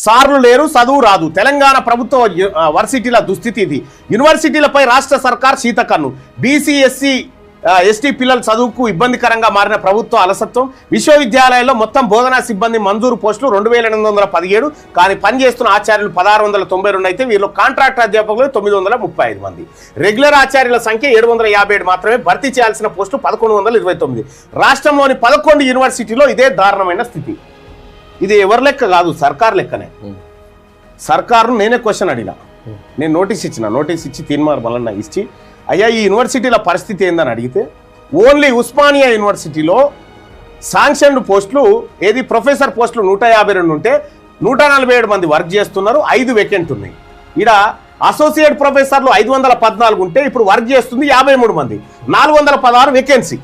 సార్లు లేరు, చదువు రాదు. తెలంగాణ ప్రభుత్వ వర్సిటీల దుస్థితి ఇది. యూనివర్సిటీలపై రాష్ట్ర సర్కార్ శీతకన్ను. బీసీ ఎస్సీ ఎస్టీ పిల్లల చదువుకు ఇబ్బందికరంగా మారిన ప్రభుత్వ అలసత్వం. విశ్వవిద్యాలయాల్లో మొత్తం బోధనా సిబ్బంది మంజూరు పోస్టులు 2817, కానీ పనిచేస్తున్న ఆచార్యులు 1692 అయితే వీళ్ళు కాంట్రాక్ట్ అధ్యాపకులు 935 మంది. రెగ్యులర్ ఆచార్యుల సంఖ్య 757 మాత్రమే. భర్తీ చేయాల్సిన పోస్టులు 1129. రాష్ట్రంలోని 11 యూనివర్సిటీలో ఇదే దారుణమైన స్థితి. ఇది ఎవరి లెక్క కాదు, సర్కార్ లెక్కనే. సర్కారు నేనే క్వశ్చన్ అడిగినా, నేను నోటీస్ ఇచ్చి తీన్మార్ మల్లన్న ఇచ్చి, అయ్యా ఈ యూనివర్సిటీల పరిస్థితి ఏందని అడిగితే, ఓన్లీ ఉస్మానియా యూనివర్సిటీలో శాంక్షన్డ్ పోస్టులు ఏది ప్రొఫెసర్ పోస్టులు 152 ఉంటే 147 మంది వర్క్ చేస్తున్నారు. 5 వేకెంట్ ఉన్నాయి. ఇక్కడ అసోసియేట్ ప్రొఫెసర్లు 514 ఉంటే ఇప్పుడు వర్క్ చేస్తుంది 53 మంది, 416 వేకెన్సీ.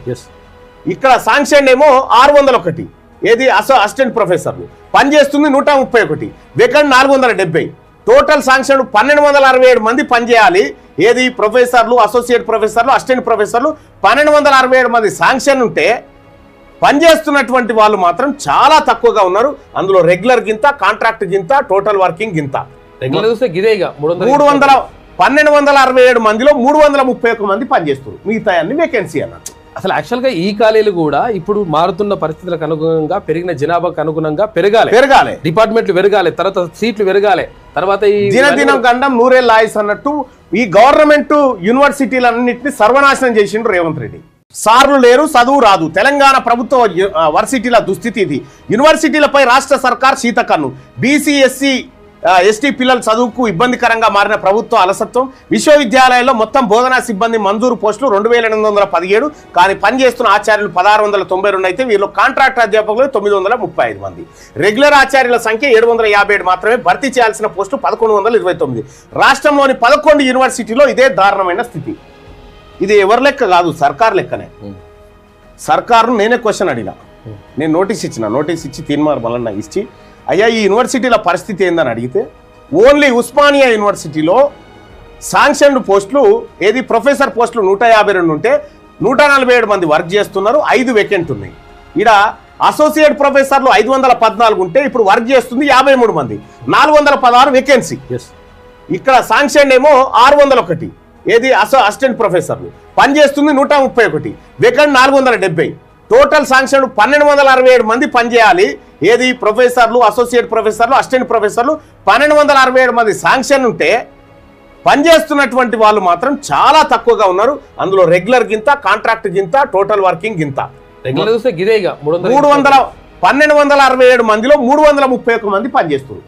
ఇక్కడ శాంక్షన్ ఏమో 601, ఏది అసిస్టెంట్ ప్రొఫెసర్లు పనిచేస్తుంది 131, వేకెంట్ 470. టోటల్ శాంక్షన్ 1267 మంది పనిచేయాలి. ఏది ప్రొఫెసర్లు, అసోసియేట్ ప్రొఫెసర్లు, అసిస్టెంట్ ప్రొఫెసర్లు 1267 మంది శాంక్షన్ ఉంటే పనిచేస్తున్నటువంటి వాళ్ళు మాత్రం చాలా తక్కువగా ఉన్నారు. అందులో రెగ్యులర్ గింత, కాంట్రాక్ట్ గింత, టోటల్ వర్కింగ్ గింత. 1267 మందిలో 331 మంది పనిచేస్తారు, మిగతా అన్ని వేకెన్సీ అన్నారు. అసలు యాక్చువల్గా ఈ ఖాళీలు కూడా ఇప్పుడు మారుతున్న పరిస్థితులకు అనుగుణంగా పెరిగిన జనాభాకు అనుగుణంగా పెరగాలి, డిపార్ట్మెంట్లు పెరగాలి, తర్వాత సీట్లు పెరగాలి, తర్వాత ఈ దినదినం గండం నూరేళ్ళ ఆయుస్ అన్నట్టు ఈ గవర్నమెంట్ యూనివర్సిటీలన్నింటినీ సర్వనాశనం చేసిండ్రు రేవంత్ రెడ్డి. సార్లు లేరు, చదువు రాదు. తెలంగాణ ప్రభుత్వ వర్సిటీల దుస్థితి ఇది. యూనివర్సిటీలపై రాష్ట్ర సర్కార్ శీతకన్ను. బీసీ ఎస్సీ ఎస్టీ పిల్లల చదువుకు ఇబ్బందికరంగా మారిన ప్రభుత్వ అలసత్వం. విశ్వవిద్యాలయాల్లో మొత్తం బోధనా సిబ్బంది మంజూరు పోస్టులు 2817, కానీ పనిచేస్తున్న ఆచార్యులు 1692 అయితే వీళ్ళు కాంట్రాక్ట్ అధ్యాపకులు 935 మంది. రెగ్యులర్ ఆచార్యుల సంఖ్య 757 మాత్రమే. భర్తీ చేయాల్సిన పోస్టులు 1129. రాష్ట్రంలోని 11 యూనివర్సిటీలో ఇదే దారుణమైన స్థితి. ఇది ఎవరి లెక్క కాదు, సర్కార్ లెక్కనే. సర్కారు నేనే క్వశ్చన్ అడిగినా, నేను నోటీస్ ఇచ్చి తీన్మార్ మల్లన్న ఇచ్చి, అయ్యా ఈ యూనివర్సిటీల పరిస్థితి ఏందని అడిగితే, ఓన్లీ ఉస్మానియా యూనివర్సిటీలో శాంక్షన్డ్ పోస్టులు ఏది ప్రొఫెసర్ పోస్టులు 152 ఉంటే 147 మంది వర్క్ చేస్తున్నారు. 5 వేకెంట్ ఉన్నాయి. ఇక్కడ అసోసియేట్ ప్రొఫెసర్లు 514 ఉంటే ఇప్పుడు వర్క్ చేస్తుంది 53 మంది, 416 వేకెన్సీ. ఇక్కడ శాంక్షన్ ఏమో 601, ఏది అసిస్టెంట్ ప్రొఫెసర్లు పనిచేస్తుంది 131, వేకెంట్ 470. టోటల్ శాంక్షన్ 1267 మంది పనిచేయాలి. ఏది ప్రొఫెసర్లు, అసోసియేట్ ప్రొఫెసర్లు, అసిస్టెంట్ ప్రొఫెసర్లు 1267 మంది శాంక్షన్ ఉంటే పనిచేస్తున్నటువంటి వాళ్ళు మాత్రం చాలా తక్కువగా ఉన్నారు. అందులో రెగ్యులర్ గింత, కాంట్రాక్ట్ గింత, టోటల్ వర్కింగ్ గింత. 1267 మందిలో 331 మంది పనిచేస్తున్నారు.